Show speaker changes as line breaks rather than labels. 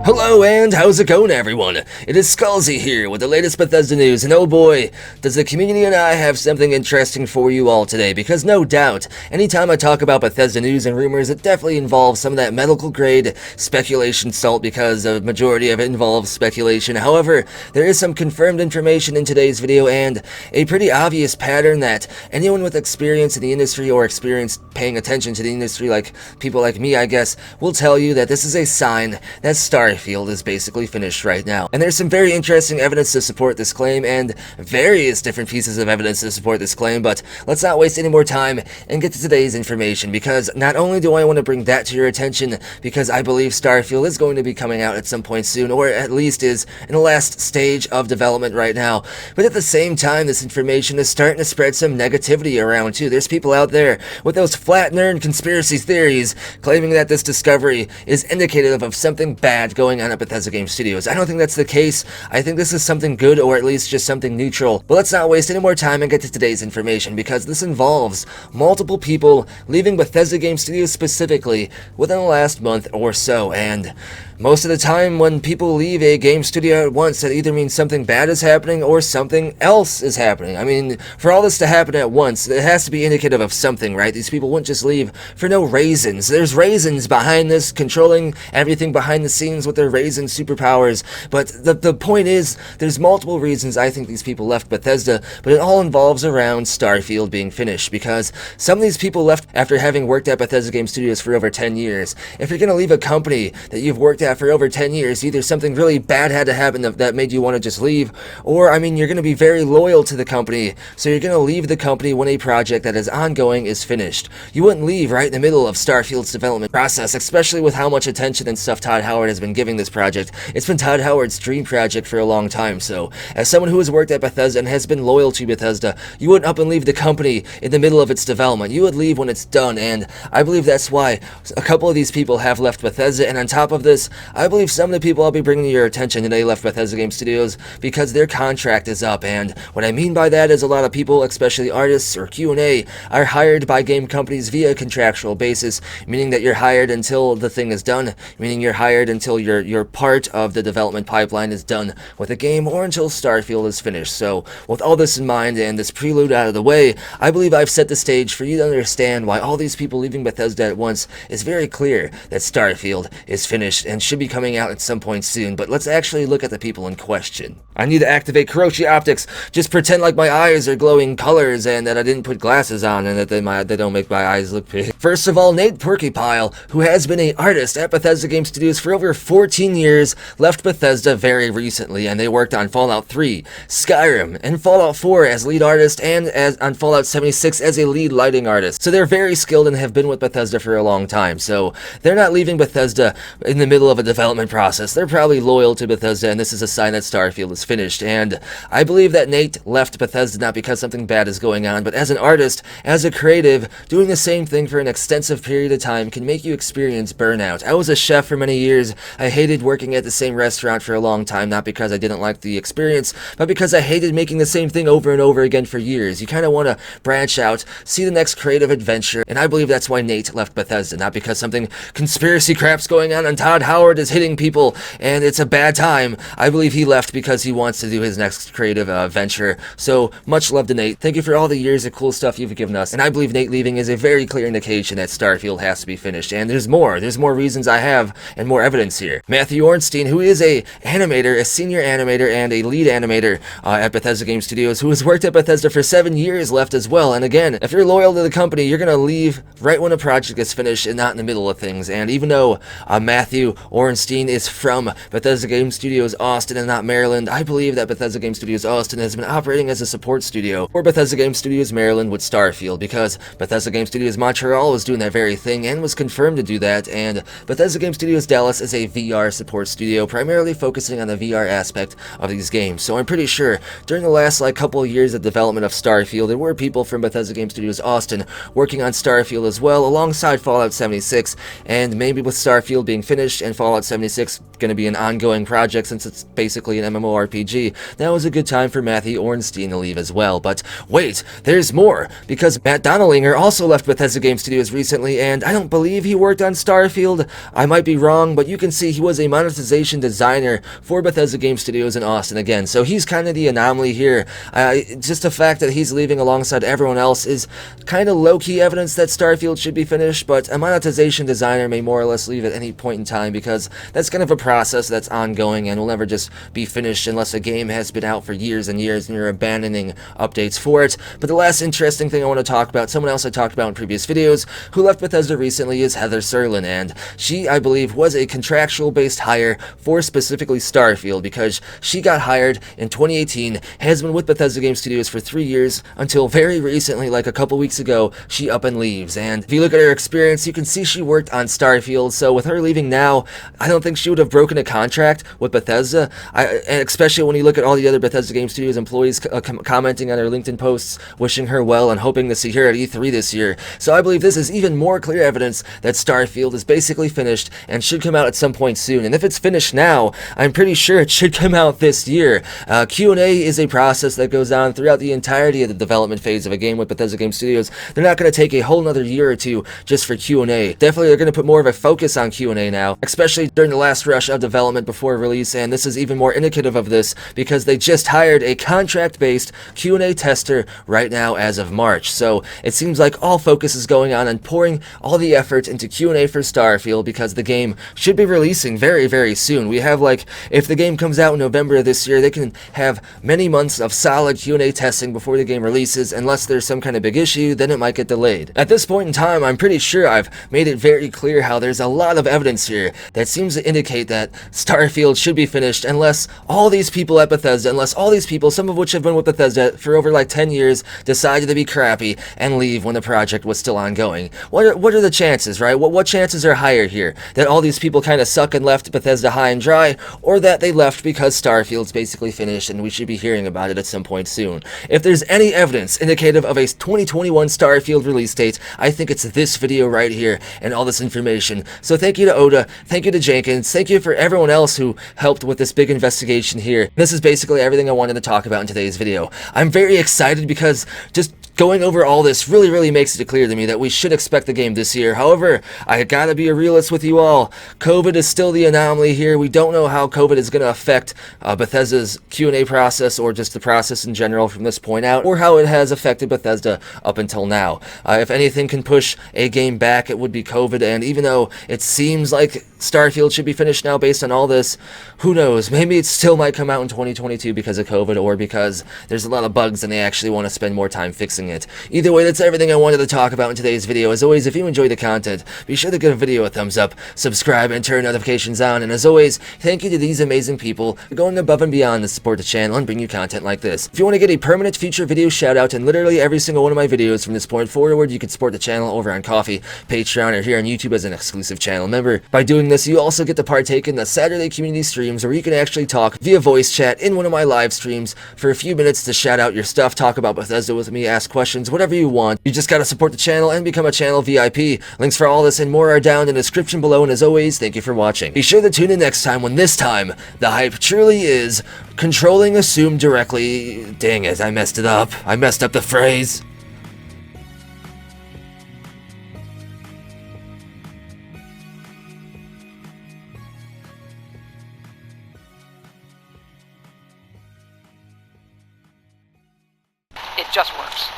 Hello and how's it going, everyone? It is Skullzi here with the latest Bethesda news, and oh boy, does the community and I have something interesting for you all today, because no doubt, anytime I talk about Bethesda news and rumors, it definitely involves some of that medical grade speculation salt, because a majority of it involves speculation. However, there is some confirmed information in today's video, and a pretty obvious pattern that anyone with experience in the industry or experience paying attention to the industry, like people like me I guess, will tell you that this is a sign that Starfield is basically finished right now. And there's some very interesting evidence to support this claim, and various different pieces of evidence to support this claim, but let's not waste any more time and get to today's information, because not only do I want to bring that to your attention, because I believe Starfield is going to be coming out at some point soon, or at least is in the last stage of development right now, but at the same time, this information is starting to spread some negativity around too. There's people out there with those flat nerd conspiracy theories claiming that this discovery is indicative of something bad going on at Bethesda Game Studios. I don't think that's the case. I think this is something good, or at least just something neutral. But let's not waste any more time and get to today's information, because this involves multiple people leaving Bethesda Game Studios specifically within the last month or so, and most of the time when people leave a game studio at once, that either means something bad is happening or something else is happening. I mean, for all this to happen at once, it has to be indicative of something, right? These people wouldn't just leave for no reasons. There's reasons behind this, controlling everything behind the scenes with their raisin superpowers, but the point is, there's multiple reasons I think these people left Bethesda, but it all involves around Starfield being finished, because some of these people left after having worked at Bethesda Game Studios for over 10 years. If you're going to leave a company that you've worked at for over 10 years, either something really bad had to happen that made you want to just leave, or, I mean, you're going to be very loyal to the company, so you're going to leave the company when a project that is ongoing is finished. You wouldn't leave right in the middle of Starfield's development process, especially with how much attention and stuff Todd Howard has been giving this project. It's been Todd Howard's dream project for a long time, so as someone who has worked at Bethesda and has been loyal to Bethesda, you wouldn't up and leave the company in the middle of its development. You would leave when it's done, and I believe that's why a couple of these people have left Bethesda, and on top of this, I believe some of the people I'll be bringing to your attention today left Bethesda Game Studios because their contract is up, and what I mean by that is a lot of people, especially artists or Q&A, are hired by game companies via contractual basis, meaning that you're hired until the thing is done, meaning you're hired until your part of the development pipeline is done with a game, or until Starfield is finished. So with all this in mind and this prelude out of the way, I believe I've set the stage for you to understand why all these people leaving Bethesda at once is very clear that Starfield is finished and should be coming out at some point soon. But let's actually look at the people in question. I need to activate Kuroshi optics, just pretend like my eyes are glowing colors and that I didn't put glasses on and that they don't make my eyes look big. First of all, Nate Pyle, who has been an artist at Bethesda Game Studios for over 14 years, left Bethesda very recently, and they worked on Fallout 3, Skyrim, and Fallout 4 as lead artist, and on Fallout 76 as a lead lighting artist. So they're very skilled and have been with Bethesda for a long time, so they're not leaving Bethesda in the middle of a development process. They're probably loyal to Bethesda, and this is a sign that Starfield is finished. And I believe that Nate left Bethesda not because something bad is going on, but as an artist, as a creative, doing the same thing for an extensive period of time can make you experience burnout. I was a chef for many years. I hated working at the same restaurant for a long time, not because I didn't like the experience, but because I hated making the same thing over and over again for years. You kind of want to branch out, see the next creative adventure, and I believe that's why Nate left Bethesda, not because something conspiracy crap's going on and Todd Howard is hitting people and it's a bad time. I believe he left because he wants to do his next creative venture. So much love to Nate. Thank you for all the years of cool stuff you've given us, and I believe Nate leaving is a very clear indication that Starfield has to be finished. And there's more reasons I have, and more evidence here. Matthew Ornstein, who is a senior animator and a lead animator at Bethesda Game Studios, who has worked at Bethesda for 7 years, left as well. And again, if you're loyal to the company, you're gonna leave right when a project is finished and not in the middle of things. And even though Matthew Ornstein is from Bethesda Game Studios Austin and not Maryland, I believe that Bethesda Game Studios Austin has been operating as a support studio for Bethesda Game Studios Maryland with Starfield, because Bethesda Game Studios Montreal was doing that very thing and was confirmed to do that, and Bethesda Game Studios Dallas is a VR support studio primarily focusing on the VR aspect of these games. So I'm pretty sure during the last couple of years of development of Starfield, there were people from Bethesda Game Studios Austin working on Starfield as well, alongside Fallout 76, and maybe with Starfield being finished and Fallout 76 going to be an ongoing project since it's basically an MMORPG, that was a good time for Matthew Ornstein to leave as well. But wait, there's more, because Matt Donnellinger also left Bethesda Game Studios recently, and I don't believe he worked on Starfield. I might be wrong, but you can see previously he was a monetization designer for Bethesda Game Studios in Austin again, so he's kind of the anomaly here. Just the fact that he's leaving alongside everyone else is kind of low-key evidence that Starfield should be finished, but a monetization designer may more or less leave at any point in time because that's kind of a process that's ongoing and will never just be finished unless a game has been out for years and years and you're abandoning updates for it. But the last interesting thing I want to talk about, someone else I talked about in previous videos who left Bethesda recently, is Heather Sullivan, and she, I believe, was a contractual-based hire for specifically Starfield because she got hired in 2018, has been with Bethesda Game Studios for 3 years until very recently, like a couple weeks ago, she up and leaves. And if you look at her experience, you can see she worked on Starfield, so with her leaving now, I don't think she would have broken a contract with Bethesda, and especially when you look at all the other Bethesda Game Studios employees commenting on her LinkedIn posts, wishing her well and hoping to see her at E3 this year. So I believe this is even more clear evidence that Starfield is basically finished and should come out at some point soon. And if it's finished now, I'm pretty sure it should come out this year. Q&A is a process that goes on throughout the entirety of the development phase of a game with Bethesda Game Studios. They're not going to take a whole nother year or two just for Q&A. Definitely they're going to put more of a focus on Q&A now, especially during the last rush of development before release, and this is even more indicative of this because they just hired a contract-based Q&A tester right now as of March. So it seems like all focus is going on and pouring all the effort into Q&A for Starfield because the game should be releasing very, very soon. We have, like, if the game comes out in November of this year, they can have many months of solid Q&A testing before the game releases. Unless there's some kind of big issue, then it might get delayed. At this point in time, I'm pretty sure I've made it very clear how there's a lot of evidence here that seems to indicate that Starfield should be finished unless all these people at Bethesda, unless all these people, some of which have been with Bethesda for over like 10 years, decided to be crappy and leave when the project was still ongoing. What are the chances, right? What chances are higher here? That all these people kind of suck and left Bethesda high and dry, or that they left because Starfield's basically finished and we should be hearing about it at some point soon? If there's any evidence indicative of a 2021 Starfield release date, I think it's this video right here and all this information. So thank you to Oda, thank you to Jenkins, thank you for everyone else who helped with this big investigation here. This is basically everything I wanted to talk about in today's video. I'm very excited because just going over all this really makes it clear to me that we should expect the game this year. However, I gotta be a realist with you all. COVID is still the anomaly here. We don't know how COVID is going to affect Bethesda's Q&A process or just the process in general from this point out, or how it has affected Bethesda up until now. If anything can push a game back, it would be COVID, and even though it seems like Starfield should be finished now based on all this, who knows? Maybe it still might come out in 2022 because of COVID, or because there's a lot of bugs and they actually want to spend more time fixing it. Either way, that's everything I wanted to talk about in today's video. As always, if you enjoyed the content, be sure to give a video a thumbs up, subscribe, and turn notifications on. And as always, thank you to these amazing people for going above and beyond to support the channel and bring you content like this. If you want to get a permanent future video shout out in literally every single one of my videos from this point forward, you can support the channel over on Ko-fi, Patreon, or here on YouTube as an exclusive channel member. By doing this, you also get to partake in the Saturday community streams where you can actually talk via voice chat in one of my live streams for a few minutes to shout out your stuff, talk about Bethesda with me, ask questions, whatever you want. You just gotta support the channel and become a channel VIP. Links for all this and more are down in the description below, and as always, thank you for watching. Be sure to tune in next time when this time, the hype truly is controlling assume directly. Dang it, I messed it up. I messed up the phrase.
It just works.